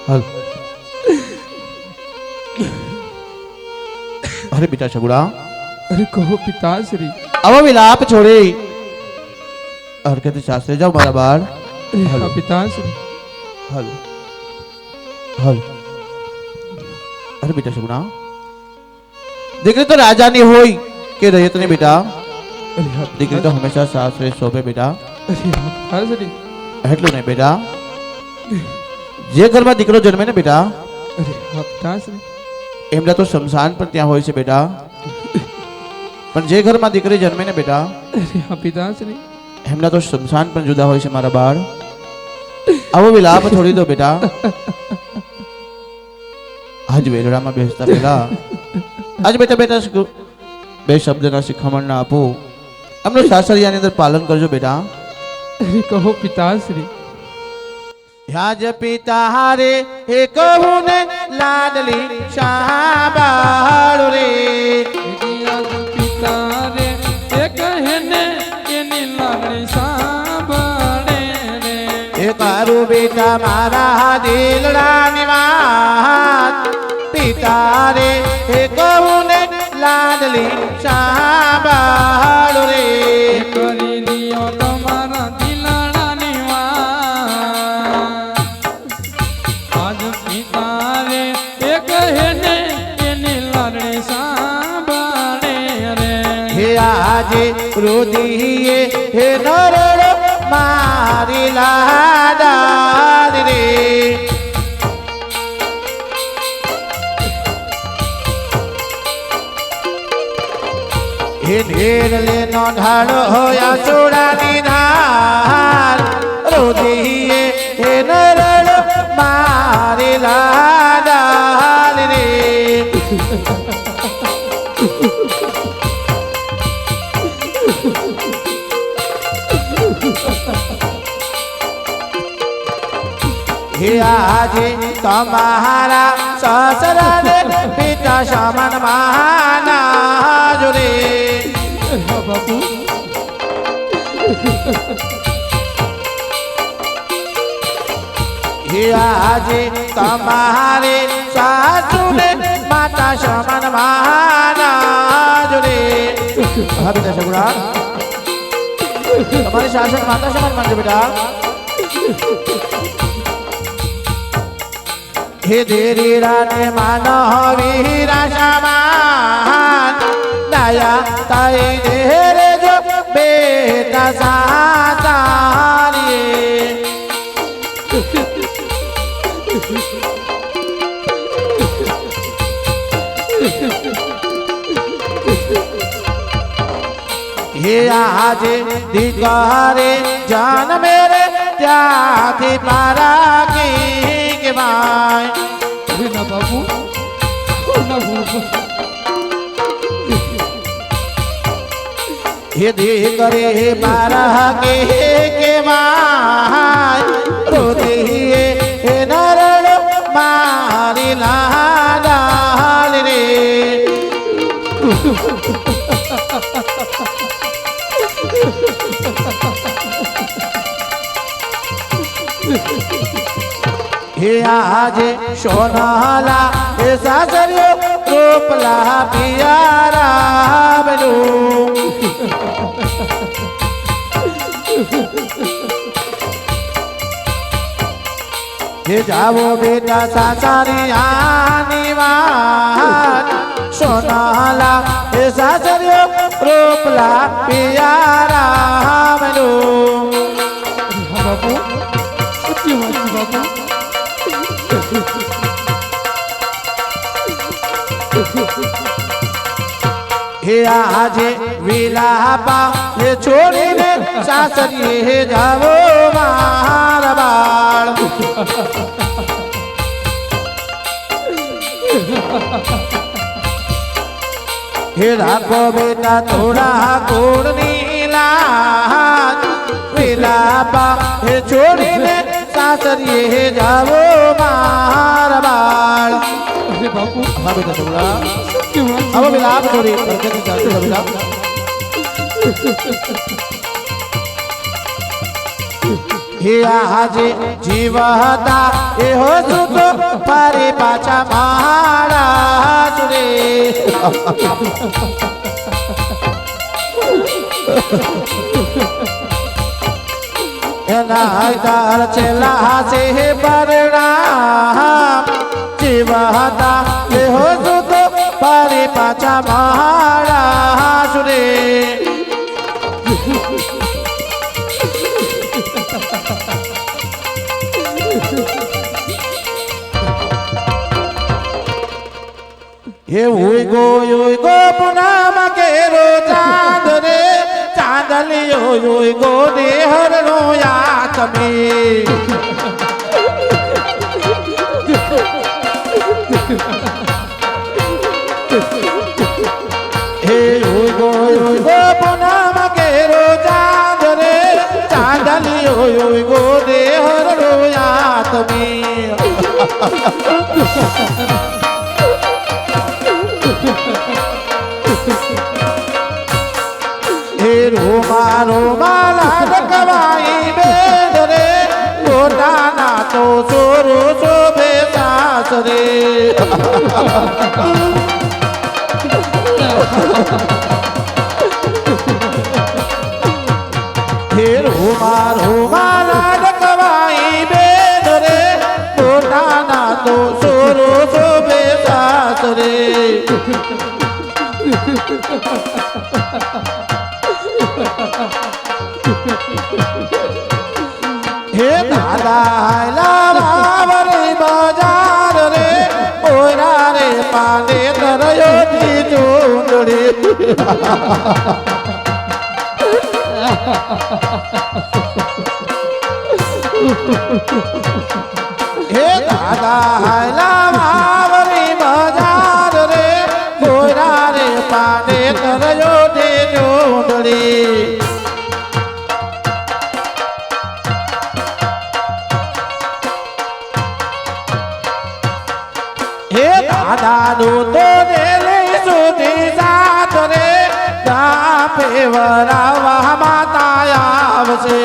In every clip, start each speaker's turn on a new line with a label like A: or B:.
A: हल अरे बेटा सगुड़ा
B: अरे कहो पिताश्री।
A: अब विलाप छोड़े और कहते शास्त्री जाओ मारा बाढ़।
B: अरे हाँ पिताश्री।
A: हल हल अरे बेटा सगुड़ा दीकरी तो राजा ने होई के रहित ने बेटा।
B: अरे हाँ
A: दीकरी तो हमेशा सासरे शोभे बेटा।
B: अरे हाँ पिताश्री।
A: એટલું નહીં બેટા જે ઘરમાં દીકરો જન્મે ને બેટા
B: अरे हाँ पिताश्री।
A: એમના તો શમશાન પણ ત્યાં હોય છે બેટા પણ જે ઘરમાં દીકરી જન્મે ને બેટા
B: अरे हाँ पिताश्री।
A: એમના તો શમશાન પણ જુદા હોય છે મારા બાળ। આવો વિલાપ છોડી દો બેટા। આજ વેલડામાં બેસતા પહેલા આજ બેટા બેટા બે શબ્દના શિખામણના આપો એમનું સાસરિયાની અંદર પાલન કરજો બેટા।
B: अरे कहो पिताश्री।
A: યાજ પિતા હારે હે કહું ને લાડલી શાબાળ રે
B: पिता रे ये कहने एनी लाडली सांभळे रे।
A: હે કારું બેટા મારા દિલડાની વાત પિતા રે હે કહું ને લાડલી શાબાળ રે
B: કરી દિયો તમારા દિલાડાની વાત। આજ પિતા રે એ કહને એની લાડલી સાંભળે રે।
A: હે આજે રુદિયે હે નરડો મારી લાડાલી રે હે ઢેરલે નો ઢાળો હોયા ચોડાની ધાર રુદિયે હે નરડો મારી લાડાલી રે હે આજે તમારા સસરાને પિતા સમાન માના રે
B: हाँ बापू।
A: હે આજે તમારે સાસુને માતા સમાન માના રે હા બેટા સગુણા તમારી સાસુ માતા સમાન માનજો બેટા। હે દેરીરા ને માનો વીરા સમાન દયા તાઈ દેરે જો બેટા સાતારીએ હે આજે દીકરે જાન મેરે ત્યાંથી પારા કી કહેવાય।
B: अरे ना बापू ना बापू।
A: હે દીકરે પારા કે કહેવાય રુદિયે હે નરડો મારી લાડાલી રે હે આજે સોનાલા હે સાસરિયો રૂપલા પિયારા બનું હે જાવો બેટા સાસરિયાની વાત સોનાલા હે સાસરિયો રૂપલા પિયારા બનું
B: हाँ बापू सच्ची बात है बापू।
A: હે આજે વિલાપા હે છોડીને સાસરીએ જાવો મારા બાળ। હે રાખો બેટા થોડા કોળની લાજ વિલાપા હે છોડીને સાસરીએ જાવો મારા બાળ।
B: अरे बापू
A: હા બેટા છોકરા
B: सच्ची बात
A: હવે વિલાપ છોડી પ્રગતિ ચાલશે વિલાપ હે આજે જીવતા એહો સુતો ફરી પાછા મહારાજ રે એના દર છેલ્લા છે પરણામ જીવતા એહો સુતો ફરી પાછા મહારાજ રે હે ઉગો પૂનમ કેરો ચાંદ રે ચાંદલિયો ઉગો દેહર નો યાતમે હે ઉગો પૂનમ કેરો ચાંદ રે ચાંદલિયો ઉગો દેહર નો યાતમે હે રોમા રોમા લાડકવાઈ બેન રે પોતાના તો સોરો શોભે સાસરે હે રોમા રોમા લાડકવાઈ બેન રે પોતાના તો સોરો શોભે સાસરે હે દાદા લાવરી બજાર રે ઓરા રે પાને તરયો થી ચૂંદડી હે દાદા લાવરી બજાર રે ઓરા રે પાને તરયો થી ચૂંદડી હે દાદાનું તો રેલી સુધી સાથ રે તાપે વરાવા માતા આવશે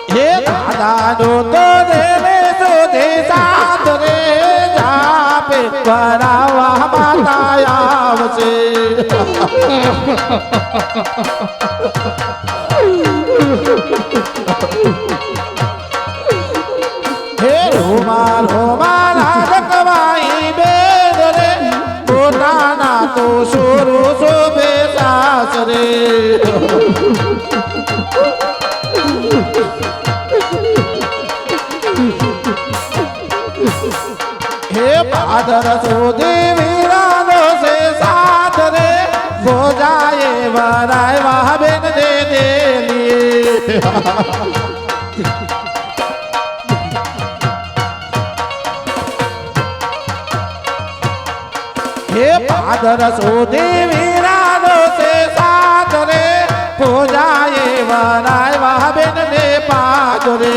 A: હે દાદાનું તો રેલી સુધી સાથ રે તાપે વરાવા માતા આવશે હે રોમા રોમા લાડકવાઈ બેન રે પોતાના તો સોરો શોભે સાસરે હે પાદર સુધી વીરાનો છે સાથ રે ભોજાએ વરાય વાહ બેન દે દેલી હે પાદર સુધી વીરાનો છે સાથ રે ભોજાએ વરાય વાહ બેન દે પાદરે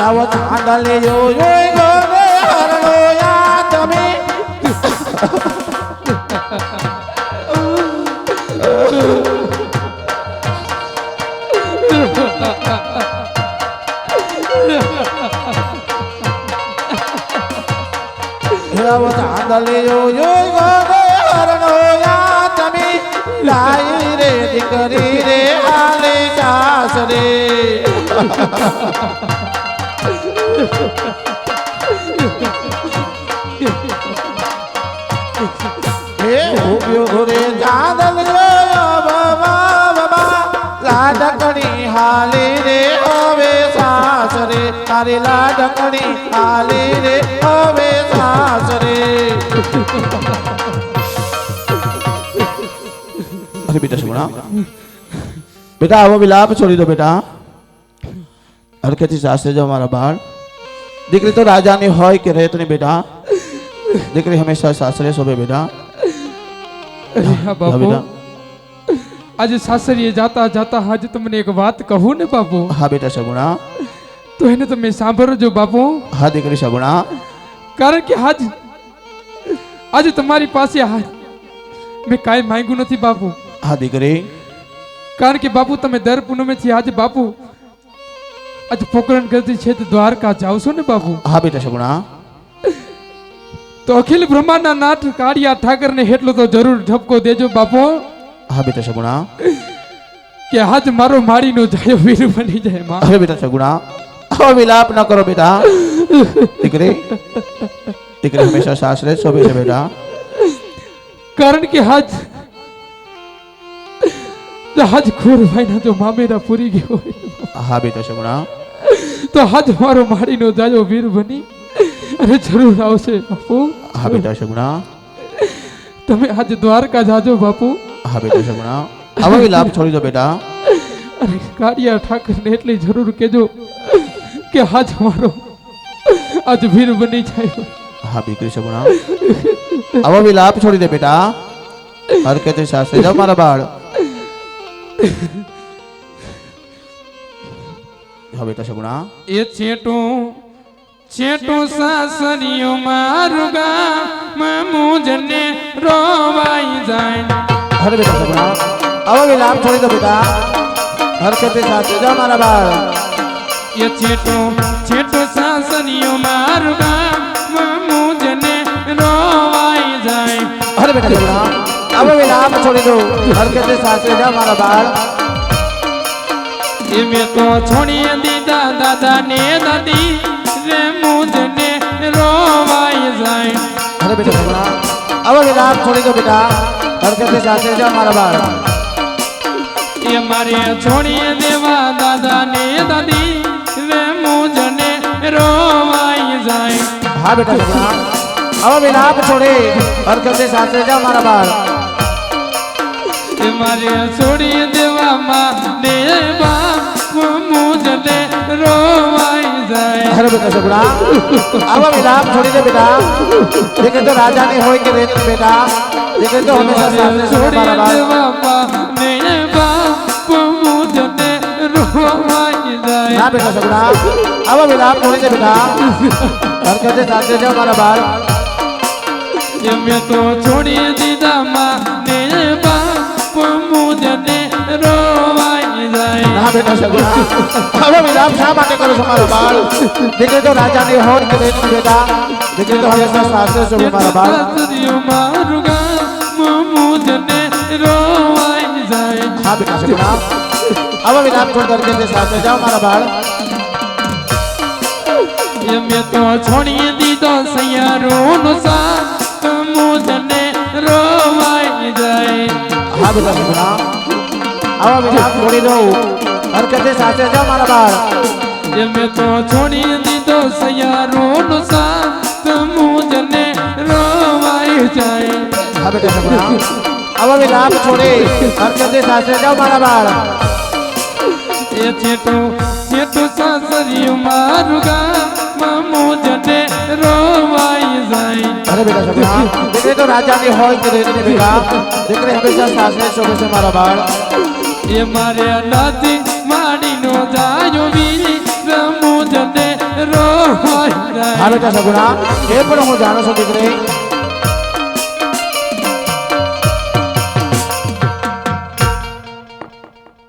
A: આવો ચાંદલિયો ગો રે હરણો યાતમે આવો ચાંદલિયો ગો રે હરણો યાતમે લાઈ રે દીકરી રે આલે સાસરે હે ઉભ્યો રે ચાંદલિયો બાબા બાબા લાડકડી હાલી રે હવે સાસરે તારી લાડકડી હાલી રે હવે સાસરે अरे बेटा सुना बेटा वो विलाप छोड़ी दो बेटा और कहती सास से जो हमारा बाल દીકરી તો રાજાની હોય કે રહે તો નહીં બેટા દીકરી હંમેશા સાસરે શોભે બેટા
B: હા બાપુ
A: બેટા
B: આજે સાસરીએ જાતા જાતા આજે તમને એક વાત કહું ને બાપુ,
A: હા બેટા સગુણા.
B: તો એને તમે સાંભળજો બાપુ.
A: હા દીકરી સગુણા.
B: કારણ કે આજે તમારી પાસે મેં કાંઈ માંગ્યું નથી બાપુ.
A: હા દીકરી.
B: કારણ કે બાપુ તમે દર પૂનમેથી આજે બાપુ આજે પોકરણ કરતી છે તો દ્વારકા જાવ છો ને બાપુ.
A: હા બેટા સગુણા.
B: તો અખિલ બ્રહ્માંડના નાથ કાળિયા ઠાકરને એટલો તો જરૂર ઠપકો દેજો બાપુ.
A: હા બેટા સગુણા.
B: કે આજ મારો મારીનો જાયો વીર બની જાય માં.
A: અરે બેટા સગુણા, આવો વિલાપ ન કરો બેટા. દીકરી દીકરી હંમેશા સાસરે જ શોભે છે બેટા.
B: કારણ કે આજ ખોરભાઈના જો મામેરા પૂરી ગયો હોય
A: હા બેટા સગુણા.
B: તો આજ મારો મારીનો જાયો વીર બની અને જરૂર આવશે બાપુ.
A: હા બેટા સગુણા.
B: તમે આજે દ્વારકા જાજો બાપુ.
A: હા બેટા સગુણા, આવો વિલાપ છોડી દો બેટા.
B: અને કાળિયા ઠાકરને એટલી જરૂર કેજો કે આજ મારો આજ વીર બની જાય.
A: હા દીકરી સગુણા, આવો વિલાપ છોડી દે બેટા. હરકતે સાસરે જાઓ મારા બાળ. હા બેટા સગુણા.
B: એ છેટો સાસરીઓ મારું ગામ મુજને રોવાઈ જાય.
A: અરે બેટા સગુણા, આવો વિલાપ છોડી દો બેટા. હરકતે સાસરે જાઓ મારા બાળ.
B: એ છેટો સાસરીઓ મારું ગામ મુજને રોવાઈ જાય.
A: અરે બેટા સગુણા, આવો વિલાપ છોડી દો. હરકતે સાસરે જાઓ મારા બાળ.
B: એ મેં તો છોડી દીધા દાદા ને દાદી રે મુજને રોવાઈ જાય.
A: અરે બેટા સગુણા, આવો વિલાપ છોડી દો બેટા. હરકતે સાસરે જાઓ મારા બાળ.
B: એ મારે છોડી દેવા દાદા ને દાદી રે મુજને રોવાઈ જાય.
A: હા બેટા સગુણા, આવો વિલાપ છોડી હરકતે સાસરે જાઓ મારા બાળ.
B: એ મારે છોડી દેવામાં ને બાપ મુજને રોવાઈ જાય.
A: અરે બેટા સગુણા, આવો વિલાપ છોડી દે બેટા. દીકરી તો રાજાની હોય કે રેત બેટા. દીકરી તો હંમેશા સાસરે શોભે મારા બાળ. ના બેટા સગુણા, આવો વિલાપ છોડી દે બેટા. હરકતે સાસરે જાઓ મારા બાળ.
B: મેં તો છોડી દીધા માં ને બાપ મુજને રોવાઈ જાય.
A: ના બેટા સગુણા, આવો વિલાપ શા માટે કરો છો મારા બાળ? દીકરી તો રાજાની હોય કે રેત બેટા. દીકરી તો હંમેશા સાસરે શોભે મારા બાળ.
B: મારું ગામ મુજને રોવાઈ જાય.
A: હા બેટા સગુણા, આવો વિલાપ છોડ હરકતે સાસરે જાઓ મારા બાળ.
B: મેં તો છોડી દીધો સૈયારોનો સાથ મુજને રોવાઈ જાય.
A: હા બેટા સગુણા, આવો વિલાપ છોડી દો. હરકતે સાસરે જાઓ મારા બાળ.
B: મેં તો છોડી દીધો સૈયારોનો સાથ મુજને રોવાઈ જાય.
A: હા બેટા સગુણા, આવો વિલાપ છોડી હરકતે સાસરે જાઓ મારા બાળ.
B: એ છેટો સાસરિયું મારું ગામ મુજને રોવાઈ જાય.
A: અરે બેટા સગુણા, દીકરી તો રાજાની હોય કે રેતની બેટા. દીકરી હંમેશા સાસરે શોભે છે મારા બાળ.
B: એ મારે દાદી માડીનો જાયો વીર મુજને રોવાઈ
A: હા
B: જાય.
A: બેટા સગુણા, એ પણ હું જાણું છું દીકરી.